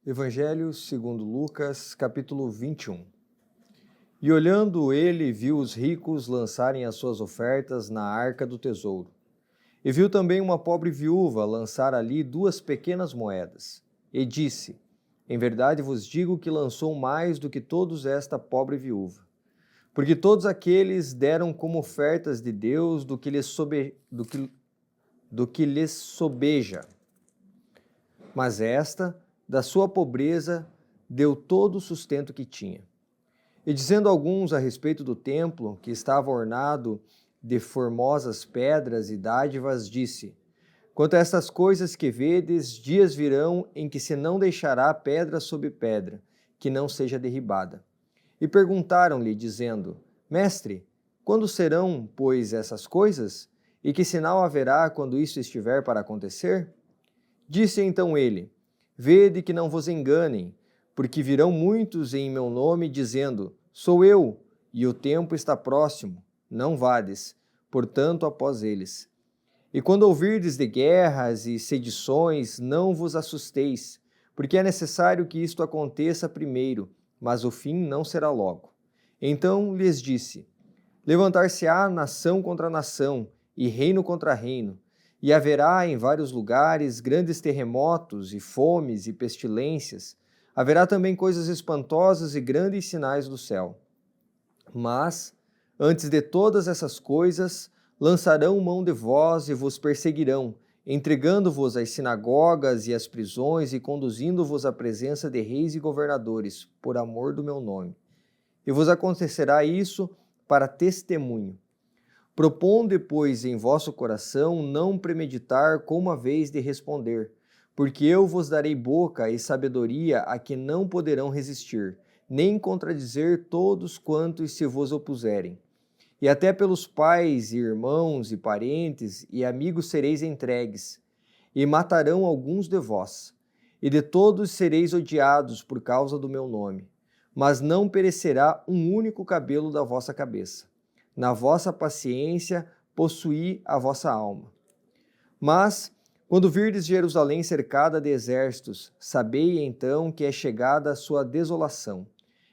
Evangelho segundo Lucas, capítulo 21. E olhando ele, viu os ricos lançarem as suas ofertas na arca do tesouro. E viu também uma pobre viúva lançar ali 2 pequenas moedas. E disse: Em verdade vos digo que lançou mais do que todos esta pobre viúva. Porque todos aqueles deram como ofertas de Deus do que lhes sobeja. Mas esta, da sua pobreza, deu todo o sustento que tinha. E dizendo alguns a respeito do templo, que estava ornado de formosas pedras e dádivas, disse: Quanto a estas coisas que vedes, dias virão em que se não deixará pedra sobre pedra, que não seja derribada. E perguntaram-lhe, dizendo: Mestre, quando serão, pois, essas coisas? E que sinal haverá quando isso estiver para acontecer? Disse então ele: Vede que não vos enganem, porque virão muitos em meu nome, dizendo: Sou eu, e o tempo está próximo. Não vades, portanto, após eles. E quando ouvirdes de guerras e sedições, não vos assusteis, porque é necessário que isto aconteça primeiro, mas o fim não será logo. Então lhes disse: Levantar-se-á nação contra nação, e reino contra reino, e haverá em vários lugares grandes terremotos, e fomes, e pestilências. Haverá também coisas espantosas e grandes sinais do céu. Mas, antes de todas essas coisas, lançarão mão de vós e vos perseguirão, entregando-vos às sinagogas e às prisões e conduzindo-vos à presença de reis e governadores, por amor do meu nome. E vos acontecerá isso para testemunho. Proponde, pois, em vosso coração não premeditar como haveis de responder, porque eu vos darei boca e sabedoria a que não poderão resistir, nem contradizer todos quantos se vos opuserem. E até pelos pais, e irmãos, e parentes, e amigos sereis entregues, e matarão alguns de vós, e de todos sereis odiados por causa do meu nome. Mas não perecerá um único cabelo da vossa cabeça. Na vossa paciência, possuí a vossa alma. Mas, quando virdes Jerusalém cercada de exércitos, sabei então que é chegada a sua desolação.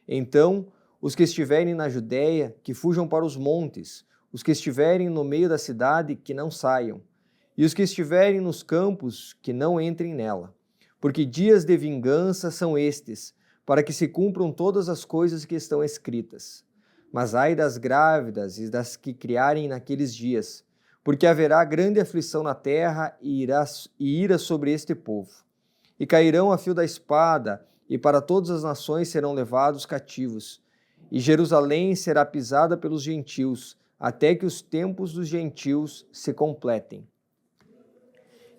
Então, os que estiverem na Judéia, que fujam para os montes, os que estiverem no meio da cidade, que não saiam, e os que estiverem nos campos, que não entrem nela. Porque dias de vingança são estes, para que se cumpram todas as coisas que estão escritas. Mas ai das grávidas e das que criarem naqueles dias, porque haverá grande aflição na terra e ira sobre este povo. E cairão a fio da espada, e para todas as nações serão levados cativos. E Jerusalém será pisada pelos gentios, até que os tempos dos gentios se completem.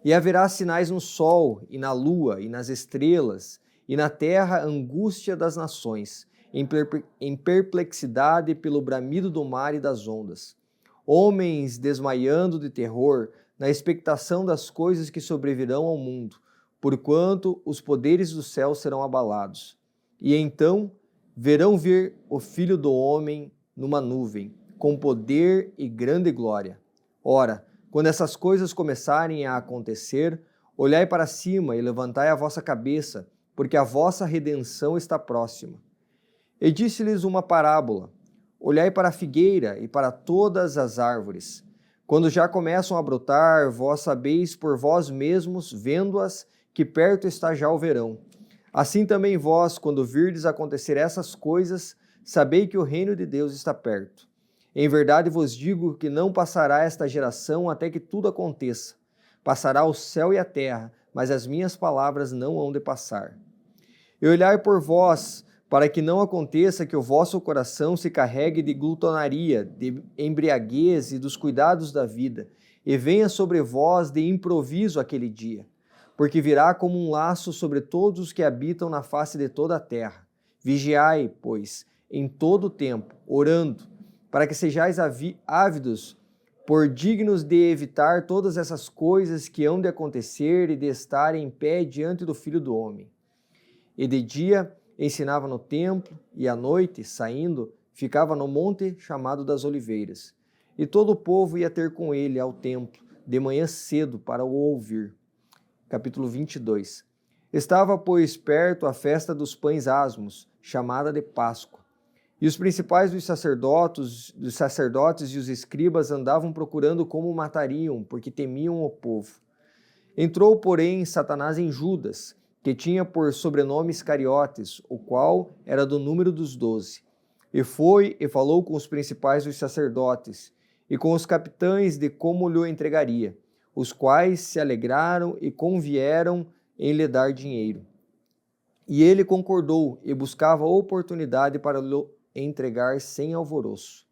E haverá sinais no sol, e na lua, e nas estrelas, e na terra angústia das nações, em perplexidade pelo bramido do mar e das ondas. Homens desmaiando de terror, na expectação das coisas que sobrevirão ao mundo, porquanto os poderes do céu serão abalados. E então verão vir o Filho do Homem numa nuvem, com poder e grande glória. Ora, quando essas coisas começarem a acontecer, olhai para cima e levantai a vossa cabeça, porque a vossa redenção está próxima. E disse-lhes uma parábola: Olhai para a figueira e para todas as árvores. Quando já começam a brotar, vós sabeis por vós mesmos, vendo-as, que perto está já o verão. Assim também vós, quando virdes acontecer essas coisas, sabei que o reino de Deus está perto. Em verdade vos digo que não passará esta geração até que tudo aconteça. Passará o céu e a terra, mas as minhas palavras não hão de passar. E olhai por vós, para que não aconteça que o vosso coração se carregue de glutonaria, de embriaguez e dos cuidados da vida, e venha sobre vós de improviso aquele dia, porque virá como um laço sobre todos os que habitam na face de toda a terra. Vigiai, pois, em todo o tempo, orando, para que sejais ávidos por dignos de evitar todas essas coisas que hão de acontecer e de estar em pé diante do Filho do Homem. E de dia ensinava no templo, e à noite, saindo, ficava no monte chamado das Oliveiras. E todo o povo ia ter com ele ao templo, de manhã cedo, para o ouvir. Capítulo 22. Estava, pois, perto a festa dos pães asmos, chamada de Páscoa. E os principais dos sacerdotes e os escribas andavam procurando como o matariam, porque temiam o povo. Entrou, porém, Satanás em Judas, que tinha por sobrenome Iscariotes, o qual era do número dos 12. E foi e falou com os principais dos sacerdotes e com os capitães de como lhe entregaria, os quais se alegraram e convieram em lhe dar dinheiro. E ele concordou e buscava oportunidade para lhe entregar sem alvoroço.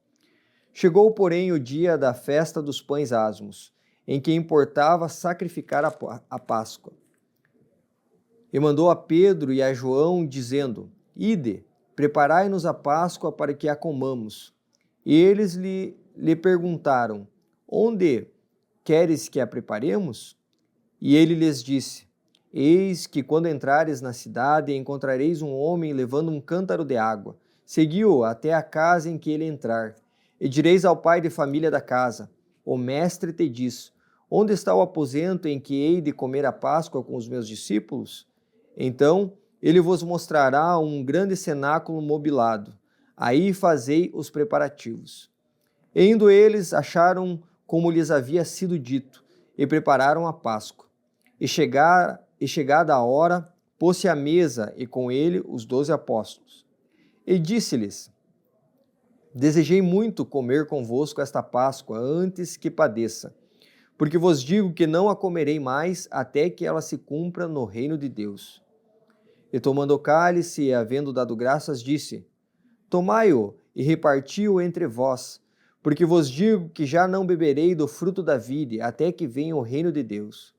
Chegou, porém, o dia da festa dos pães asmos, em que importava sacrificar a Páscoa. E mandou a Pedro e a João, dizendo: Ide, preparai-nos a Páscoa para que a comamos. E eles lhe perguntaram: Onde queres que a preparemos? E ele lhes disse: Eis que quando entrares na cidade, encontrareis um homem levando um cântaro de água. Segui-o até a casa em que ele entrar. E direis ao pai de família da casa: O mestre te diz: Onde está o aposento em que hei de comer a Páscoa com os meus discípulos? Então ele vos mostrará um grande cenáculo mobilado. Aí fazei os preparativos. E indo eles, acharam como lhes havia sido dito, e prepararam a Páscoa. E chegada a hora, pôs-se à mesa, e com ele os 12 apóstolos. E disse-lhes: Desejei muito comer convosco esta Páscoa antes que padeça, porque vos digo que não a comerei mais até que ela se cumpra no reino de Deus. E tomando o cálice e havendo dado graças, disse: Tomai-o e reparti-o entre vós, porque vos digo que já não beberei do fruto da vide até que venha o reino de Deus.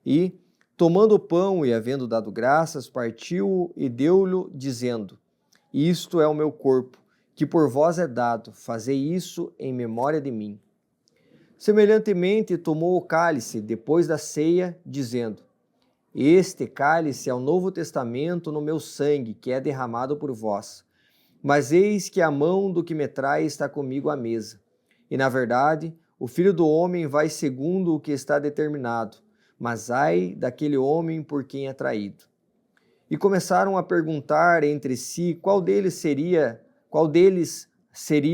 E, tomando o pão e havendo dado graças, partiu-o e deu-lhe, dizendo: Isto é o meu corpo, que por vós é dado, fazei isso em memória de mim. Semelhantemente, tomou o cálice depois da ceia, dizendo: Este cálice é o novo testamento no meu sangue, que é derramado por vós. Mas eis que a mão do que me trai está comigo à mesa. E, na verdade, o Filho do Homem vai segundo o que está determinado, mas ai daquele homem por quem é traído. E começaram a perguntar entre si qual deles seria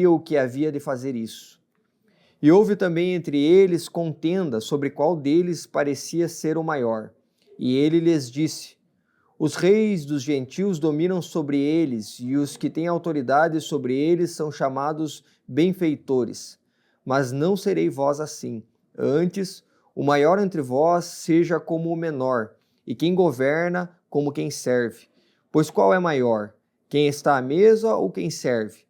o que havia de fazer isso. E houve também entre eles contenda sobre qual deles parecia ser o maior. E ele lhes disse: Os reis dos gentios dominam sobre eles, e os que têm autoridade sobre eles são chamados benfeitores. Mas não serei vós assim. Antes, o maior entre vós seja como o menor, e quem governa como quem serve. Pois qual é maior, quem está à mesa ou quem serve?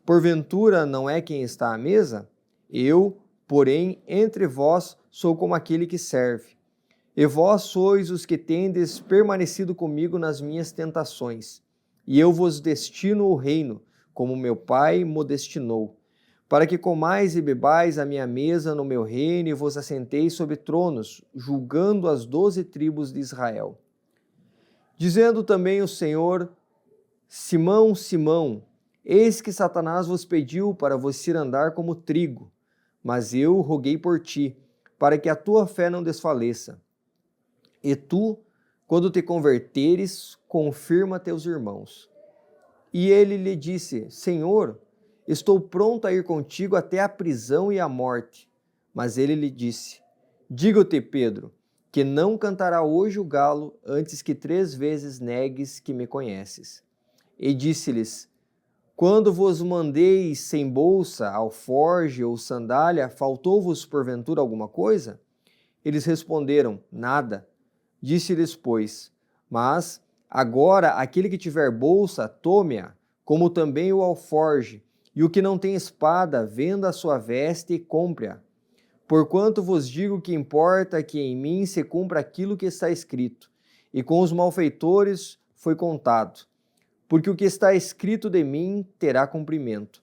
Porventura não é quem está à mesa? Eu, porém, entre vós sou como aquele que serve. E vós sois os que tendes permanecido comigo nas minhas tentações, e eu vos destino o reino, como meu Pai mo destinou, para que comais e bebais a minha mesa no meu reino e vos assenteis sobre tronos, julgando as 12 tribos de Israel. Dizendo também o Senhor: Simão, Simão, eis que Satanás vos pediu para vos cirandar como trigo, mas eu roguei por ti, para que a tua fé não desfaleça. E tu, quando te converteres, confirma teus irmãos. E ele lhe disse: Senhor, estou pronto a ir contigo até a prisão e a morte. Mas ele lhe disse: Digo-te, Pedro, que não cantará hoje o galo antes que 3 vezes negues que me conheces. E disse-lhes: Quando vos mandei sem bolsa, alforge ou sandália, faltou-vos porventura alguma coisa? Eles responderam: Nada. Disse-lhes, pois: Mas agora aquele que tiver bolsa, tome-a, como também o alforge, e o que não tem espada, venda a sua veste e compre-a. Porquanto vos digo que importa que em mim se cumpra aquilo que está escrito, e com os malfeitores foi contado, porque o que está escrito de mim terá cumprimento.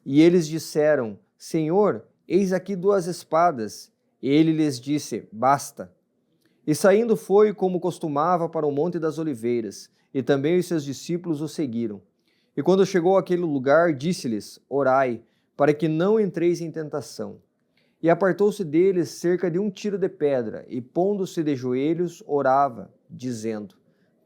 E eles disseram: Senhor, eis aqui 2 espadas. E ele lhes disse: Basta. E saindo foi, como costumava, para o Monte das Oliveiras, e também os seus discípulos o seguiram. E quando chegou àquele lugar, disse-lhes: Orai, para que não entreis em tentação. E apartou-se deles cerca de 1 tiro de pedra, e pondo-se de joelhos, orava, dizendo: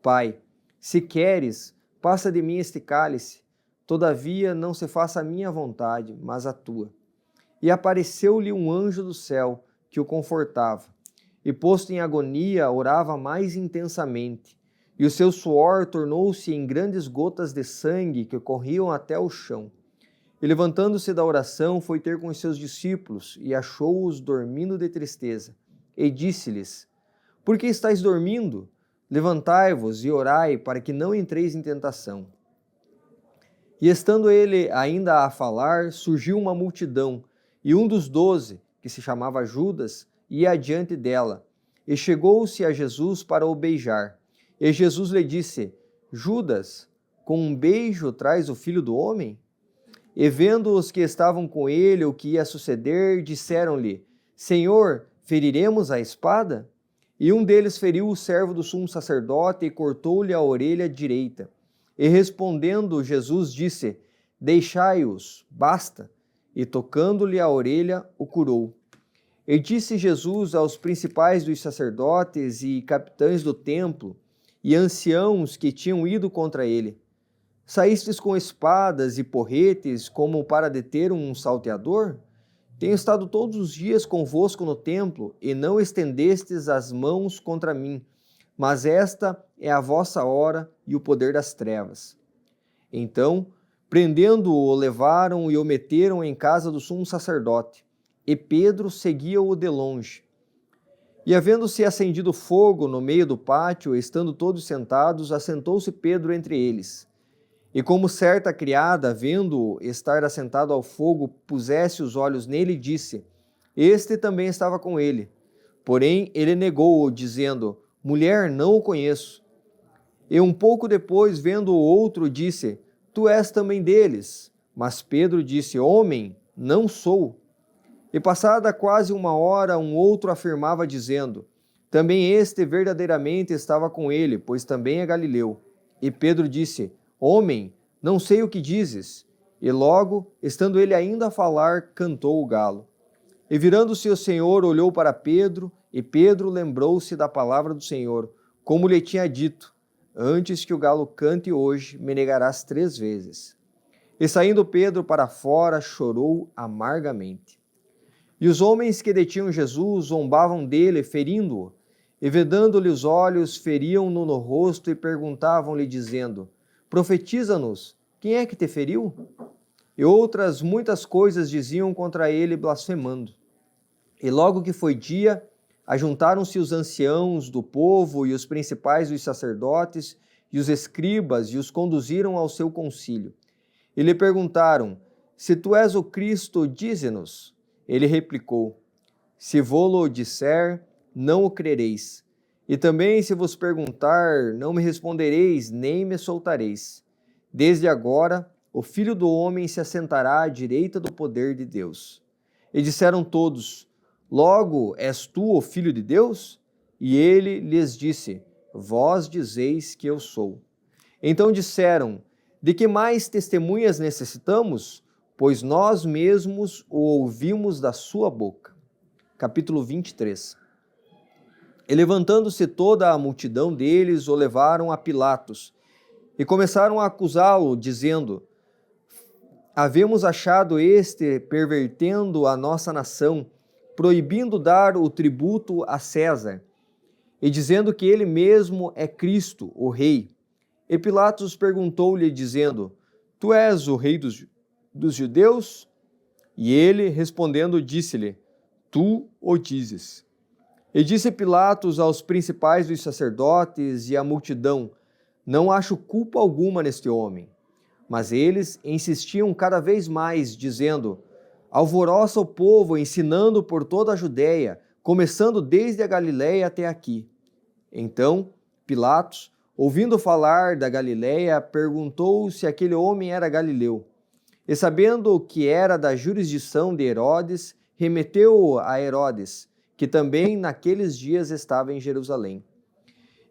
Pai, se queres, passa de mim este cálice, todavia não se faça a minha vontade, mas a tua. E apareceu-lhe um anjo do céu, que o confortava, e posto em agonia, orava mais intensamente, e o seu suor tornou-se em grandes gotas de sangue que corriam até o chão. E levantando-se da oração, foi ter com os seus discípulos, e achou-os dormindo de tristeza. E disse-lhes: Por que estáis dormindo? Levantai-vos e orai, para que não entreis em tentação. E estando ele ainda a falar, surgiu uma multidão, e um dos 12, que se chamava Judas, ia adiante dela, e chegou-se a Jesus para o beijar. E Jesus lhe disse: Judas, com um beijo traz o Filho do Homem? E vendo os que estavam com ele o que ia suceder, disseram-lhe: Senhor, feriremos a espada? E um deles feriu o servo do sumo sacerdote e cortou-lhe a orelha direita. E respondendo, Jesus disse: Deixai-os, basta. E tocando-lhe a orelha, o curou. E disse Jesus aos principais dos sacerdotes e capitães do templo e anciãos que tinham ido contra ele: Saístes com espadas e porretes como para deter um salteador? Tenho estado todos os dias convosco no templo, e não estendestes as mãos contra mim, mas esta é a vossa hora e o poder das trevas. Então, prendendo-o, o levaram e o meteram em casa do sumo sacerdote, e Pedro seguia-o de longe. E havendo-se acendido fogo no meio do pátio, estando todos sentados, assentou-se Pedro entre eles. E como certa criada, vendo-o estar assentado ao fogo, pusesse os olhos nele e disse: Este também estava com ele. Porém, ele negou-o, dizendo: Mulher, não o conheço. E um pouco depois, vendo o outro, disse: Tu és também deles. Mas Pedro disse: Homem, não sou. E passada quase uma hora, um outro afirmava, dizendo: Também este verdadeiramente estava com ele, pois também é galileu. E Pedro disse: Homem, não sei o que dizes. E logo, estando ele ainda a falar, cantou o galo. E virando-se o Senhor, olhou para Pedro, e Pedro lembrou-se da palavra do Senhor, como lhe tinha dito: Antes que o galo cante hoje, me negarás 3 vezes. E saindo Pedro para fora, chorou amargamente. E os homens que detinham Jesus zombavam dele, ferindo-o, e vedando-lhe os olhos, feriam-no no rosto e perguntavam-lhe, dizendo: Profetiza-nos, quem é que te feriu? E outras muitas coisas diziam contra ele, blasfemando. E logo que foi dia, ajuntaram-se os anciãos do povo e os principais dos sacerdotes e os escribas e os conduziram ao seu concílio. E lhe perguntaram: Se tu és o Cristo, dize-nos. Ele replicou: Se vô-lo disser, não o crereis. E também se vos perguntar, não me respondereis, nem me soltareis. Desde agora, o Filho do Homem se assentará à direita do poder de Deus. E disseram todos: Logo, és tu o Filho de Deus? E ele lhes disse: Vós dizeis que eu sou. Então disseram: De que mais testemunhas necessitamos? Pois nós mesmos o ouvimos da sua boca. Capítulo 23. E levantando-se toda a multidão deles, o levaram a Pilatos, e começaram a acusá-lo, dizendo: Havemos achado este pervertendo a nossa nação, proibindo dar o tributo a César, e dizendo que ele mesmo é Cristo, o Rei. E Pilatos perguntou-lhe, dizendo: Tu és o Rei dos judeus? E ele, respondendo, disse-lhe: Tu o dizes. E disse Pilatos aos principais dos sacerdotes e à multidão: Não acho culpa alguma neste homem. Mas eles insistiam cada vez mais, dizendo: Alvoroça o povo, ensinando por toda a Judéia, começando desde a Galiléia até aqui. Então, Pilatos, ouvindo falar da Galiléia, perguntou se aquele homem era galileu. E sabendo que era da jurisdição de Herodes, remeteu-o a Herodes, que também naqueles dias estava em Jerusalém.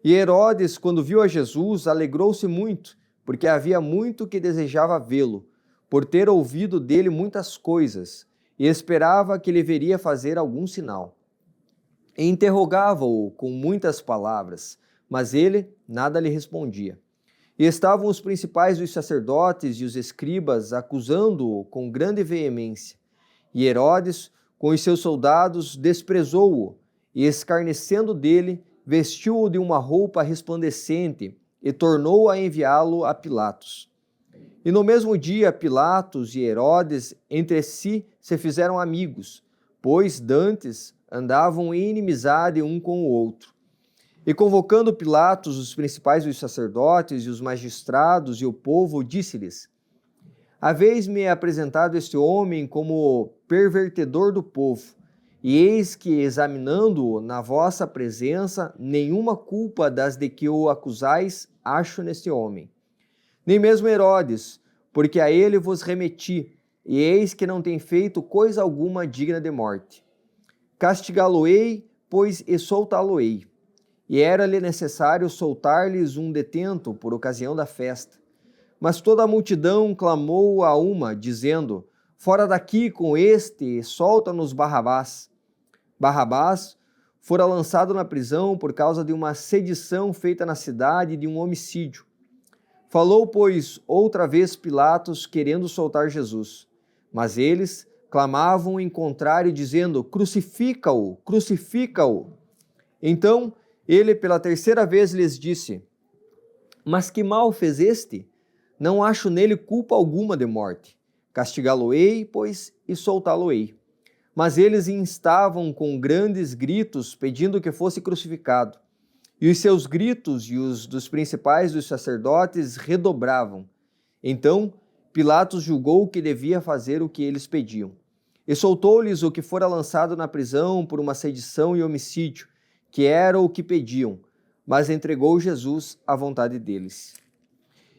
E Herodes, quando viu a Jesus, alegrou-se muito, porque havia muito que desejava vê-lo, por ter ouvido dele muitas coisas, e esperava que ele veria fazer algum sinal. E interrogava-o com muitas palavras, mas ele nada lhe respondia. E estavam os principais dos sacerdotes e os escribas acusando-o com grande veemência. E Herodes, com os seus soldados, desprezou-o e, escarnecendo dele, vestiu-o de uma roupa resplandecente e tornou a enviá-lo a Pilatos. E no mesmo dia, Pilatos e Herodes entre si se fizeram amigos, pois dantes andavam em inimizade um com o outro. E convocando Pilatos os principais dos sacerdotes e os magistrados e o povo, disse-lhes: Haveis-me apresentado este homem como pervertedor do povo, e eis que, examinando-o na vossa presença, nenhuma culpa das de que o acusais acho neste homem. Nem mesmo Herodes, porque a ele vos remeti, e eis que não tem feito coisa alguma digna de morte. Castigá-lo-ei, pois, e soltá-lo-ei. E era-lhe necessário soltar-lhes um detento por ocasião da festa. Mas toda a multidão clamou a uma, dizendo: Fora daqui com este, e solta-nos Barrabás. Barrabás fora lançado na prisão por causa de uma sedição feita na cidade e de um homicídio. Falou, pois, outra vez Pilatos, querendo soltar Jesus. Mas eles clamavam em contrário, dizendo: Crucifica-o, crucifica-o. Então ele pela terceira vez lhes disse: Mas que mal fez este? Não acho nele culpa alguma de morte. Castigá-lo-ei, pois, e soltá-lo-ei. Mas eles instavam com grandes gritos, pedindo que fosse crucificado. E os seus gritos e os dos principais dos sacerdotes redobravam. Então Pilatos julgou que devia fazer o que eles pediam. E soltou-lhes o que fora lançado na prisão por uma sedição e homicídio, que era o que pediam, mas entregou Jesus à vontade deles.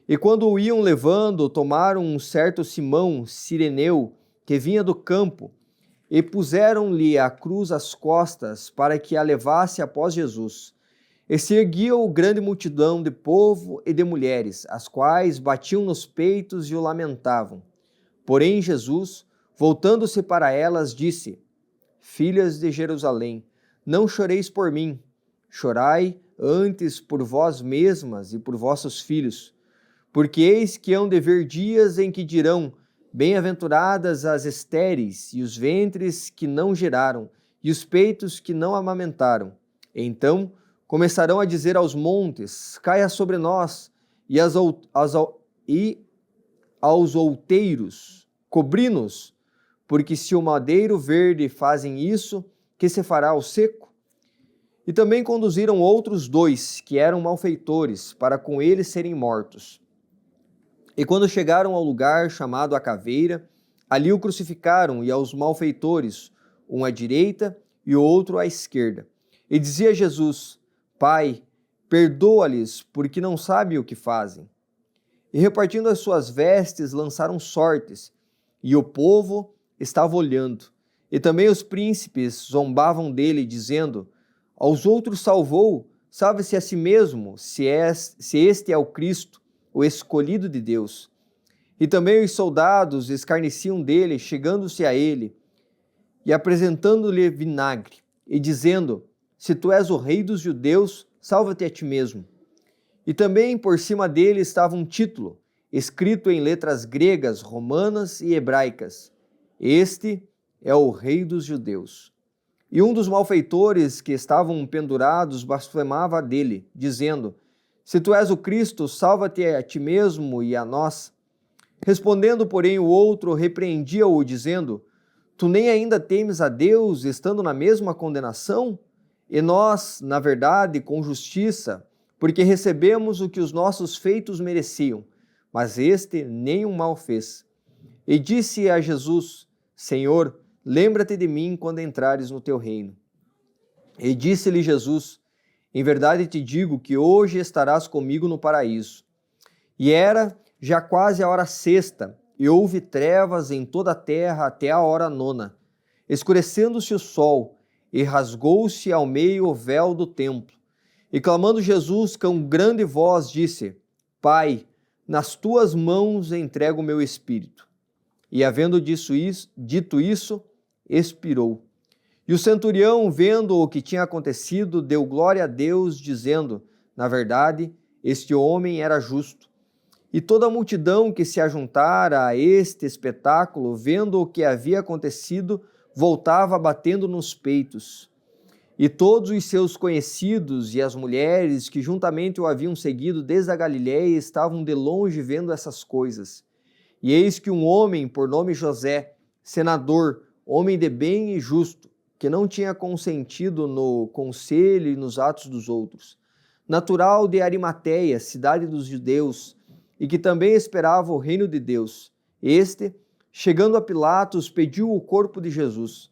E quando o iam levando, tomaram um certo Simão Cireneu, que vinha do campo, e puseram-lhe a cruz às costas, para que a levasse após Jesus. E se erguia grande multidão de povo e de mulheres, as quais batiam nos peitos e o lamentavam. Porém Jesus, voltando-se para elas, disse: Filhas de Jerusalém, não choreis por mim, chorai antes por vós mesmas e por vossos filhos, porque eis que hão de vir dias em que dirão: Bem-aventuradas as estéreis, e os ventres que não geraram, e os peitos que não amamentaram. Então começarão a dizer aos montes: Caia sobre nós, e aos outeiros: Cobri-nos, porque se o madeiro verde fazem isso, que se fará ao seco? E também conduziram outros 2, que eram malfeitores, para com eles serem mortos. E quando chegaram ao lugar chamado a Caveira, ali o crucificaram, e aos malfeitores, um à direita e o outro à esquerda. E dizia Jesus: Pai, perdoa-lhes, porque não sabem o que fazem. E repartindo as suas vestes, lançaram sortes, e o povo estava olhando. E também os príncipes zombavam dele, dizendo: Aos outros salvou, salve-se a si mesmo, se este é o Cristo, o escolhido de Deus. E também os soldados escarneciam dele, chegando-se a ele e apresentando-lhe vinagre, e dizendo: Se tu és o rei dos judeus, salva-te a ti mesmo. E também por cima dele estava um título, escrito em letras gregas, romanas e hebraicas: Este é o rei dos judeus. E um dos malfeitores que estavam pendurados blasfemava dele, dizendo: Se tu és o Cristo, salva-te a ti mesmo e a nós. Respondendo, porém, o outro repreendia-o, dizendo: Tu nem ainda temes a Deus, estando na mesma condenação? E nós, na verdade, com justiça, porque recebemos o que os nossos feitos mereciam, mas este nenhum mal fez. E disse a Jesus: Senhor, lembra-te de mim quando entrares no teu reino. E disse-lhe Jesus: Em verdade te digo que hoje estarás comigo no paraíso. E era já quase a hora sexta, e houve trevas em toda a terra até a hora nona. Escurecendo-se o sol, e rasgou-se ao meio o véu do templo. E clamando Jesus com grande voz, disse: Pai, nas tuas mãos entrego o meu espírito. E havendo dito isso, expirou. E o centurião, vendo o que tinha acontecido, deu glória a Deus, dizendo: Na verdade, este homem era justo. E toda a multidão que se ajuntara a este espetáculo, vendo o que havia acontecido, voltava batendo nos peitos. E todos os seus conhecidos e as mulheres que juntamente o haviam seguido desde a Galiléia estavam de longe vendo essas coisas. E eis que um homem, por nome José, senador, homem de bem e justo, que não tinha consentido no conselho e nos atos dos outros, natural de Arimateia, cidade dos judeus, e que também esperava o reino de Deus, este, chegando a Pilatos, pediu o corpo de Jesus.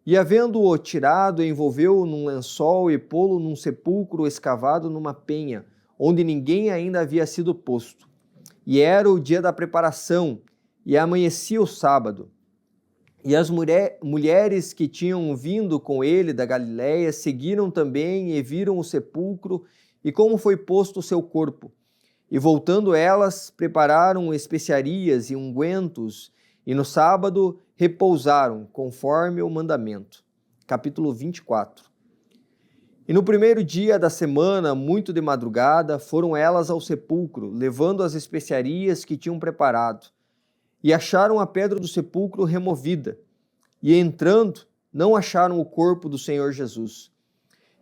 E havendo-o tirado, envolveu-o num lençol e pô-lo num sepulcro escavado numa penha, onde ninguém ainda havia sido posto. E era o dia da preparação, e amanhecia o sábado. E as mulheres que tinham vindo com ele da Galiléia seguiram também e viram o sepulcro e como foi posto o seu corpo. E voltando elas, prepararam especiarias e ungüentos, e no sábado repousaram, conforme o mandamento. Capítulo 24. E no primeiro dia da semana, muito de madrugada, foram elas ao sepulcro, levando as especiarias que tinham preparado. E acharam a pedra do sepulcro removida. E entrando, não acharam o corpo do Senhor Jesus.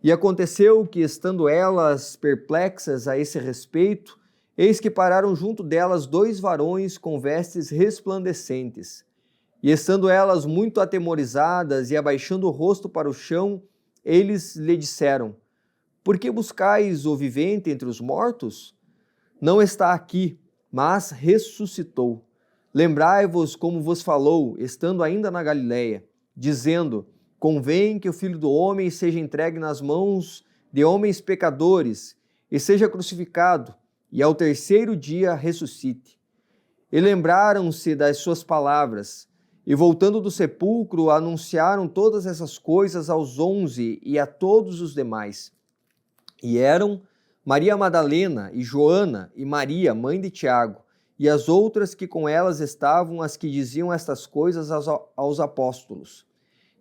E aconteceu que, estando elas perplexas a esse respeito, eis que pararam junto delas 2 varões com vestes resplandecentes. E estando elas muito atemorizadas e abaixando o rosto para o chão, eles lhe disseram: Por que buscais o vivente entre os mortos? Não está aqui, mas ressuscitou. Lembrai-vos como vos falou, estando ainda na Galiléia, dizendo: Convém que o Filho do Homem seja entregue nas mãos de homens pecadores e seja crucificado, e ao terceiro dia ressuscite. E lembraram-se das suas palavras, e voltando do sepulcro, anunciaram todas essas coisas aos 11 e a todos os demais. E eram Maria Madalena e Joana e Maria, mãe de Tiago, e as outras que com elas estavam as que diziam estas coisas aos apóstolos.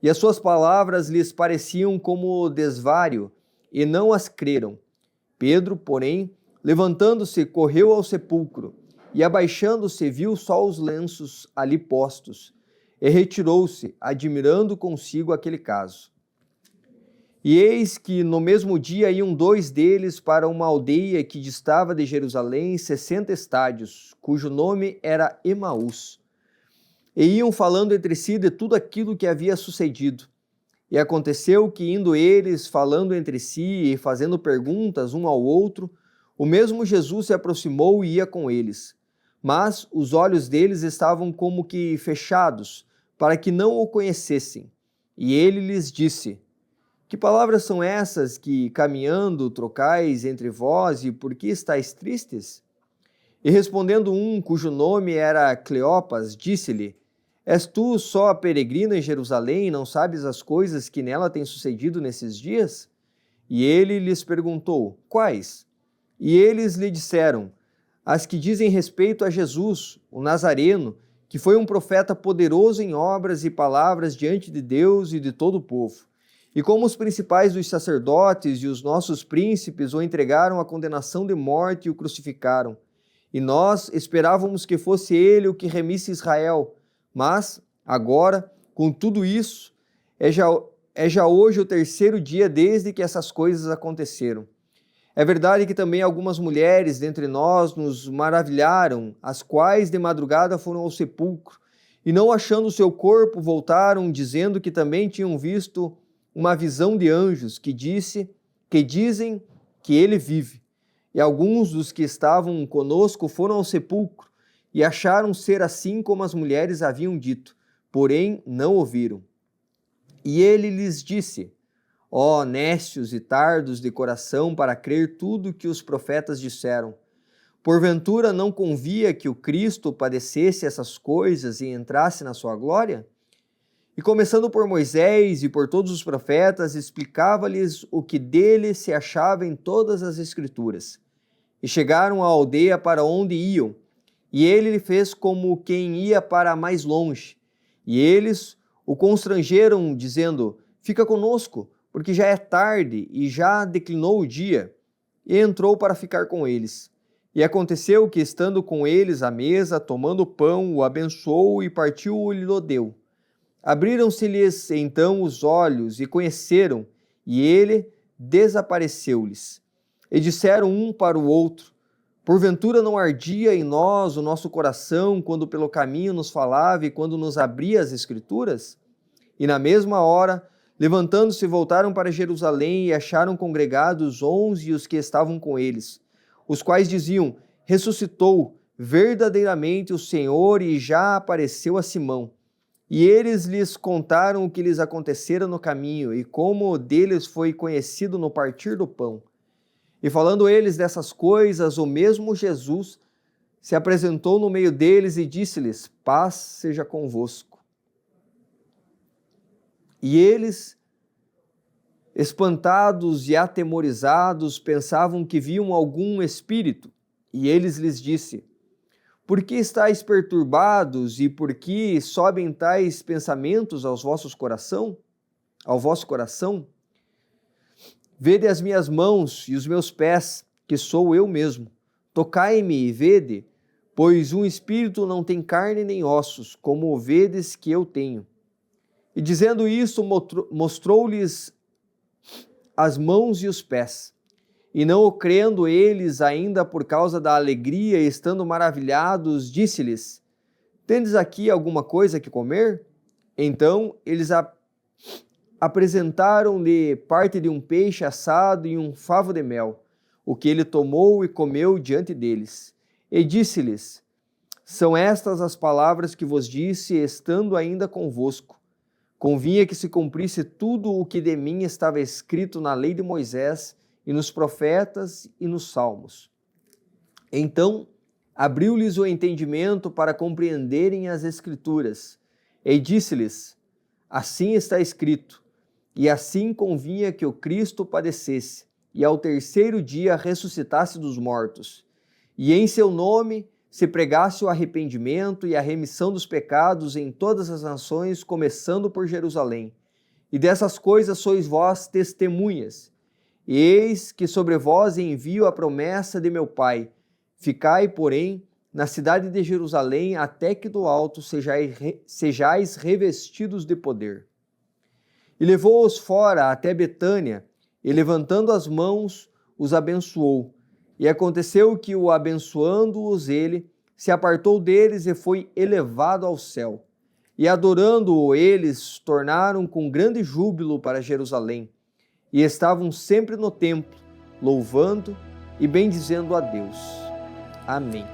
E as suas palavras lhes pareciam como desvário, e não as creram. Pedro, porém, levantando-se, correu ao sepulcro, e abaixando-se, viu só os lenços ali postos, e retirou-se, admirando consigo aquele caso. E eis que no mesmo dia iam 2 deles para uma aldeia que distava de Jerusalém 60 estádios, cujo nome era Emaús. E iam falando entre si de tudo aquilo que havia sucedido. E aconteceu que, indo eles, falando entre si e fazendo perguntas um ao outro, o mesmo Jesus se aproximou e ia com eles. Mas os olhos deles estavam como que fechados, para que não o conhecessem. E ele lhes disse: Que palavras são essas que, caminhando, trocais entre vós, e por que estáis tristes? E respondendo um, cujo nome era Cleopas, disse-lhe: És tu só a peregrina em Jerusalém e não sabes as coisas que nela têm sucedido nesses dias? E ele lhes perguntou: Quais? E eles lhe disseram: As que dizem respeito a Jesus, o Nazareno, que foi um profeta poderoso em obras e palavras diante de Deus e de todo o povo. E como os principais dos sacerdotes e os nossos príncipes o entregaram à condenação de morte e o crucificaram. E nós esperávamos que fosse ele o que remisse Israel. Mas, agora, com tudo isso, é já hoje o terceiro dia desde que essas coisas aconteceram. É verdade que também algumas mulheres dentre nós nos maravilharam, as quais de madrugada foram ao sepulcro, e não achando o seu corpo, voltaram, dizendo que também tinham visto uma visão de anjos que dizem que ele vive. E alguns dos que estavam conosco foram ao sepulcro e acharam ser assim como as mulheres haviam dito, porém não ouviram. E ele lhes disse: Ó nécios e tardos de coração para crer tudo que os profetas disseram. Porventura não convia que o Cristo padecesse essas coisas e entrasse na sua glória? E começando por Moisés e por todos os profetas, explicava-lhes o que dele se achava em todas as Escrituras. E chegaram à aldeia para onde iam, e ele lhe fez como quem ia para mais longe. E eles o constrangeram, dizendo: Fica conosco, porque já é tarde e já declinou o dia. e entrou para ficar com eles. E aconteceu que, estando com eles à mesa, tomando o pão, o abençoou e partiu-o e lhe deu. Abriram-se-lhes então os olhos e conheceram, e ele desapareceu-lhes. E disseram um para o outro: porventura não ardia em nós o nosso coração quando pelo caminho nos falava e quando nos abria as Escrituras? E na mesma hora, levantando-se, voltaram para Jerusalém e acharam congregados 11 os que estavam com eles, os quais diziam: ressuscitou verdadeiramente o Senhor e já apareceu a Simão. E eles lhes contaram o que lhes acontecera no caminho e como deles foi conhecido no partir do pão. E falando eles dessas coisas, o mesmo Jesus se apresentou no meio deles e disse-lhes: paz seja convosco. E eles, espantados e atemorizados, pensavam que viam algum espírito. E eles lhes disse: por que estáis perturbados e por que sobem tais pensamentos ao vosso coração? Vede as minhas mãos e os meus pés, que sou eu mesmo. Tocai-me e vede, pois um espírito não tem carne nem ossos, como vedes que eu tenho. E dizendo isso, mostrou-lhes as mãos e os pés. E não o crendo eles ainda por causa da alegria, estando maravilhados, disse-lhes: tendes aqui alguma coisa que comer? Então eles apresentaram-lhe parte de um peixe assado e um favo de mel, o que ele tomou e comeu diante deles. E disse-lhes: são estas as palavras que vos disse, estando ainda convosco. Convinha que se cumprisse tudo o que de mim estava escrito na lei de Moisés, e nos profetas e nos salmos. Então abriu-lhes o entendimento para compreenderem as Escrituras, e disse-lhes: assim está escrito, e assim convinha que o Cristo padecesse, e ao terceiro dia ressuscitasse dos mortos, e em seu nome se pregasse o arrependimento e a remissão dos pecados em todas as nações, começando por Jerusalém. E dessas coisas sois vós testemunhas. E eis que sobre vós envio a promessa de meu Pai. Ficai, porém, na cidade de Jerusalém, até que do alto sejais revestidos de poder. E levou-os fora até Betânia, e levantando as mãos, os abençoou. E aconteceu que, o abençoando-os ele, se apartou deles e foi elevado ao céu. E adorando-o eles, tornaram com grande júbilo para Jerusalém. E estavam sempre no templo, louvando e bendizendo a Deus. Amém.